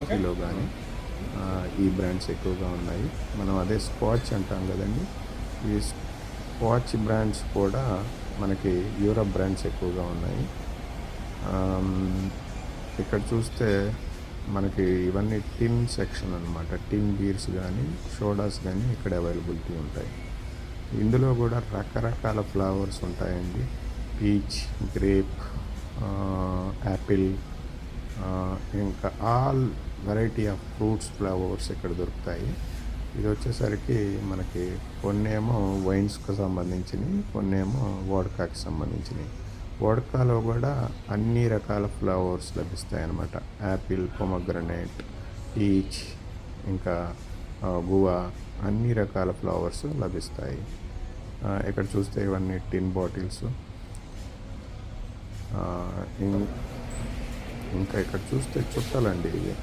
మిల్కీలో కానీ ఈ బ్రాండ్స్ ఎక్కువగా ఉన్నాయి. మనం అదే స్కాచ్ అంటాం కదండి. ఈ స్కాచ్ బ్రాండ్స్ కూడా మనకి యూరప్ బ్రాండ్స్ ఎక్కువగా ఉన్నాయి. ఇక్కడ చూస్తే మనకి ఇవన్నీ టిన్ సెక్షన్ అనమాట. టిన్ బీర్స్ కానీ సోడాస్ కానీ ఇక్కడ అవైలబిలిటీ ఉంటాయి. ఇందులో కూడా రకరకాల ఫ్లేవర్స్ ఉంటాయండి. పీచ్, గ్రేప్, యాపిల్, ఇంకా all variety of fruits flavours ఇక్కడ దొరుకుతాయి. ఇది వచ్చేసరికి మనకి కొన్నేమో వైన్స్కి సంబంధించినవి, కొన్నేమో వోడ్కాకి సంబంధించినవి. వోడ్కాలో కూడా అన్ని రకాల ఫ్లేవర్స్ లభిస్తాయి అన్నమాట. యాపిల్, పొమగ్రనేట్, పీచ్, ఇంకా గువా, అన్ని రకాల ఫ్లేవర్స్ లభిస్తాయి. ఇక్కడ చూస్తే ఇవన్నీ టిన్ బాటిల్స్. ఇంకా ఇక్కడ చూస్తే చుట్టలండి ఇవి.